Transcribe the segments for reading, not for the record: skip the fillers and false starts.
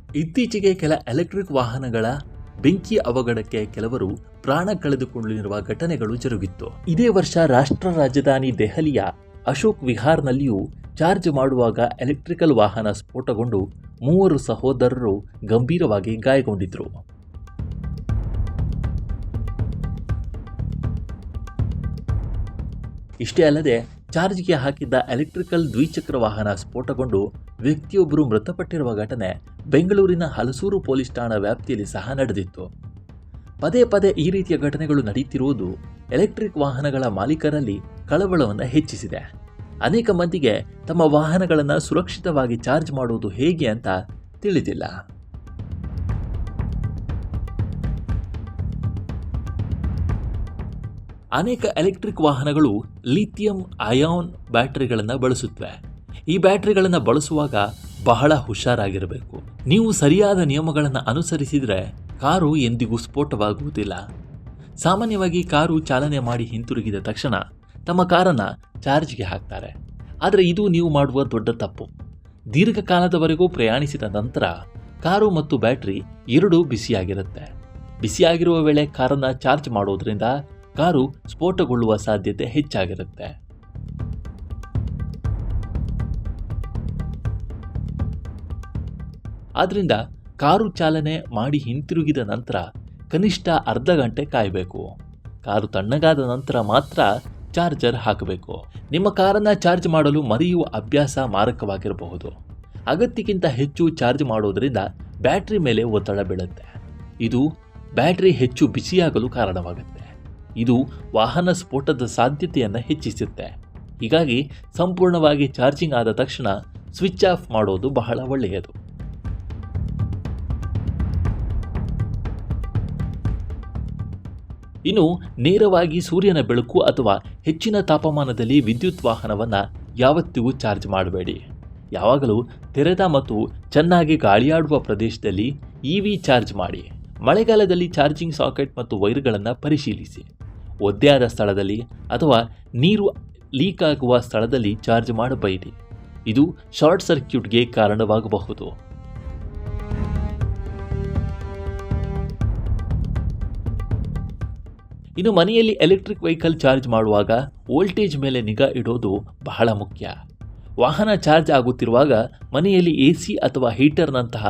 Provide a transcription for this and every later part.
ಇತ್ತೀಚೆಗೆ ಕೆಲ ಎಲೆಕ್ಟ್ರಿಕ್ ವಾಹನಗಳ ಬೆಂಕಿ ಅವಘಡಕ್ಕೆ ಕೆಲವರು ಪ್ರಾಣ ಕಳೆದುಕೊಂಡಿರುವ ಘಟನೆಗಳು ಜರುಗಿತ್ತು. ಇದೇ ವರ್ಷ ರಾಷ್ಟ್ರ ರಾಜಧಾನಿ ದೆಹಲಿಯ ಅಶೋಕ್ ವಿಹಾರ್ನಲ್ಲಿಯೂ ಚಾರ್ಜ್ ಮಾಡುವಾಗ ಎಲೆಕ್ಟ್ರಿಕಲ್ ವಾಹನ ಸ್ಫೋಟಗೊಂಡು 3 ಸಹೋದರರು ಗಂಭೀರವಾಗಿ ಗಾಯಗೊಂಡಿದ್ದರು. ಇಷ್ಟೇ ಅಲ್ಲದೆ ಚಾರ್ಜ್ಗೆ ಹಾಕಿದ್ದ ಎಲೆಕ್ಟ್ರಿಕಲ್ ದ್ವಿಚಕ್ರ ವಾಹನ ಸ್ಫೋಟಗೊಂಡು ವ್ಯಕ್ತಿಯೊಬ್ಬರು ಮೃತಪಟ್ಟಿರುವ ಘಟನೆ ಬೆಂಗಳೂರಿನ ಹಲಸೂರು ಪೊಲೀಸ್ ಠಾಣಾ ವ್ಯಾಪ್ತಿಯಲ್ಲಿ ಸಹ ನಡೆದಿತ್ತು. ಪದೇ ಪದೇ ಈ ರೀತಿಯ ಘಟನೆಗಳು ನಡೆಯುತ್ತಿರುವುದು ಎಲೆಕ್ಟ್ರಿಕ್ ವಾಹನಗಳ ಮಾಲೀಕರಲ್ಲಿ ಕಳವಳವನ್ನು ಹೆಚ್ಚಿಸಿದೆ. ಅನೇಕ ಮಂದಿಗೆ ತಮ್ಮ ವಾಹನಗಳನ್ನು ಸುರಕ್ಷಿತವಾಗಿ ಚಾರ್ಜ್ ಮಾಡುವುದು ಹೇಗೆ ಅಂತ ತಿಳಿದಿಲ್ಲ. ಅನೇಕ ಎಲೆಕ್ಟ್ರಿಕ್ ವಾಹನಗಳು ಲಿಥಿಯಂ ಅಯಾನ್ ಬ್ಯಾಟರಿಗಳನ್ನು ಬಳಸುತ್ತವೆ. ಈ ಬ್ಯಾಟರಿಗಳನ್ನು ಬಳಸುವಾಗ ಬಹಳ ಹುಷಾರಾಗಿರಬೇಕು. ನೀವು ಸರಿಯಾದ ನಿಯಮಗಳನ್ನು ಅನುಸರಿಸಿದರೆ ಕಾರು ಎಂದಿಗೂ ಸ್ಫೋಟವಾಗುವುದಿಲ್ಲ. ಸಾಮಾನ್ಯವಾಗಿ ಕಾರು ಚಾಲನೆ ಮಾಡಿ ಹಿಂತಿರುಗಿದ ತಕ್ಷಣ ತಮ್ಮ ಕಾರನ್ನು ಚಾರ್ಜ್ಗೆ ಹಾಕ್ತಾರೆ. ಆದರೆ ಇದು ನೀವು ಮಾಡುವ ದೊಡ್ಡ ತಪ್ಪು. ದೀರ್ಘಕಾಲದವರೆಗೂ ಪ್ರಯಾಣಿಸಿದ ನಂತರ ಕಾರು ಮತ್ತು ಬ್ಯಾಟರಿ ಎರಡೂ ಬಿಸಿಯಾಗಿರುತ್ತೆ. ಬಿಸಿಯಾಗಿರುವ ವೇಳೆ ಕಾರನ್ನು ಚಾರ್ಜ್ ಮಾಡೋದ್ರಿಂದ ಕಾರು ಸ್ಫೋಟಗೊಳ್ಳುವ ಸಾಧ್ಯತೆ ಹೆಚ್ಚಾಗಿರುತ್ತೆ. ಆದ್ದರಿಂದ ಕಾರು ಚಾಲನೆ ಮಾಡಿ ಹಿಂತಿರುಗಿದ ನಂತರ ಕನಿಷ್ಠ ಅರ್ಧ ಗಂಟೆ ಕಾಯಬೇಕು. ಕಾರು ತಣ್ಣಗಾದ ನಂತರ ಮಾತ್ರ ಚಾರ್ಜರ್ ಹಾಕಬೇಕು. ನಿಮ್ಮ ಕಾರನ್ನು ಚಾರ್ಜ್ ಮಾಡಲು ಮರೆಯುವ ಅಭ್ಯಾಸ ಮಾರಕವಾಗಿರಬಹುದು. ಅಗತ್ಯಕ್ಕಿಂತ ಹೆಚ್ಚು ಚಾರ್ಜ್ ಮಾಡೋದರಿಂದ ಬ್ಯಾಟರಿ ಮೇಲೆ ಒತ್ತಡ ಬೀಳುತ್ತೆ. ಇದು ಬ್ಯಾಟರಿ ಹೆಚ್ಚು ಬಿಸಿಯಾಗಲು ಕಾರಣವಾಗುತ್ತೆ. ಇದು ವಾಹನ ಸ್ಫೋಟದ ಸಾಧ್ಯತೆಯನ್ನು ಹೆಚ್ಚಿಸುತ್ತೆ. ಹೀಗಾಗಿ ಸಂಪೂರ್ಣವಾಗಿ ಚಾರ್ಜಿಂಗ್ ಆದ ತಕ್ಷಣ ಸ್ವಿಚ್ ಆಫ್ ಮಾಡೋದು ಬಹಳ ಒಳ್ಳೆಯದು. ಇನ್ನು ನೇರವಾಗಿ ಸೂರ್ಯನ ಬೆಳಕು ಅಥವಾ ಹೆಚ್ಚಿನ ತಾಪಮಾನದಲ್ಲಿ ವಿದ್ಯುತ್ ವಾಹನವನ್ನು ಯಾವತ್ತಿಗೂ ಚಾರ್ಜ್ ಮಾಡಬೇಡಿ. ಯಾವಾಗಲೂ ತೆರೆದ ಮತ್ತು ಚೆನ್ನಾಗಿ ಗಾಳಿಯಾಡುವ ಪ್ರದೇಶದಲ್ಲಿ ಇವಿ ಚಾರ್ಜ್ ಮಾಡಿ. ಮಳೆಗಾಲದಲ್ಲಿ ಚಾರ್ಜಿಂಗ್ ಸಾಕೆಟ್ ಮತ್ತು ವೈರ್ಗಳನ್ನು ಪರಿಶೀಲಿಸಿ. ಒದ್ದೆಯಾದ ಸ್ಥಳದಲ್ಲಿ ಅಥವಾ ನೀರು ಲೀಕ್ ಆಗುವ ಸ್ಥಳದಲ್ಲಿ ಚಾರ್ಜ್ ಮಾಡಬೇಡಿ. ಇದು ಶಾರ್ಟ್ ಸರ್ಕ್ಯೂಟ್ಗೆ ಕಾರಣವಾಗಬಹುದು. ಇನ್ನು ಮನೆಯಲ್ಲಿ ಎಲೆಕ್ಟ್ರಿಕ್ ವೆಹಿಕಲ್ ಚಾರ್ಜ್ ಮಾಡುವಾಗ ವೋಲ್ಟೇಜ್ ಮೇಲೆ ನಿಗಾ ಇಡೋದು ಬಹಳ ಮುಖ್ಯ. ವಾಹನ ಚಾರ್ಜ್ ಆಗುತ್ತಿರುವಾಗ ಮನೆಯಲ್ಲಿ ಎಸಿ ಅಥವಾ ಹೀಟರ್ನಂತಹ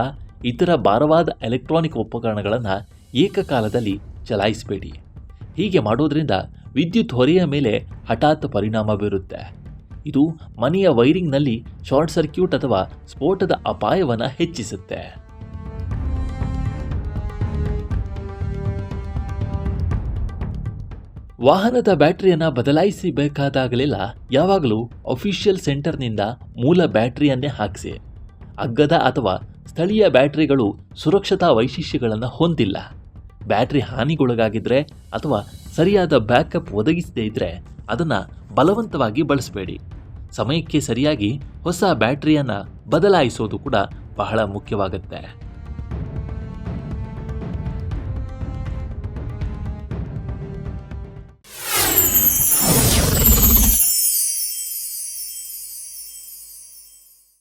ಇತರ ಭಾರವಾದ ಎಲೆಕ್ಟ್ರಾನಿಕ್ ಉಪಕರಣಗಳನ್ನು ಏಕಕಾಲದಲ್ಲಿ ಚಲಾಯಿಸಬೇಡಿ. ಹೀಗೆ ಮಾಡೋದ್ರಿಂದ ವಿದ್ಯುತ್ ಹೊರೆಯ ಮೇಲೆ ಹಠಾತ್ ಪರಿಣಾಮ ಬೀರುತ್ತೆ. ಇದು ಮನೆಯ ವೈರಿಂಗ್ನಲ್ಲಿ ಶಾರ್ಟ್ ಸರ್ಕ್ಯೂಟ್ ಅಥವಾ ಸ್ಫೋಟದ ಅಪಾಯವನ್ನು ಹೆಚ್ಚಿಸುತ್ತೆ. ವಾಹನದ ಬ್ಯಾಟರಿಯನ್ನು ಬದಲಾಯಿಸಬೇಕಾದಾಗಲೆಲ್ಲ ಯಾವಾಗಲೂ ಅಫಿಷಿಯಲ್ ಸೆಂಟರ್ನಿಂದ ಮೂಲ ಬ್ಯಾಟರಿಯನ್ನೇ ಹಾಕಿಸಿ. ಅಗ್ಗದ ಅಥವಾ ಸ್ಥಳೀಯ ಬ್ಯಾಟರಿಗಳು ಸುರಕ್ಷತಾ ವೈಶಿಷ್ಟ್ಯಗಳನ್ನು ಹೊಂದಿಲ್ಲ. ಬ್ಯಾಟರಿ ಹಾನಿಗೊಳಗಾಗಿದ್ದರೆ ಅಥವಾ ಸರಿಯಾದ ಬ್ಯಾಕಪ್ ಒದಗಿಸದೇ ಇದ್ದರೆ ಅದನ್ನು ಬಲವಂತವಾಗಿ ಬಳಸಬೇಡಿ. ಸಮಯಕ್ಕೆ ಸರಿಯಾಗಿ ಹೊಸ ಬ್ಯಾಟರಿಯನ್ನು ಬದಲಾಯಿಸೋದು ಕೂಡ ಬಹಳ ಮುಖ್ಯವಾಗುತ್ತೆ.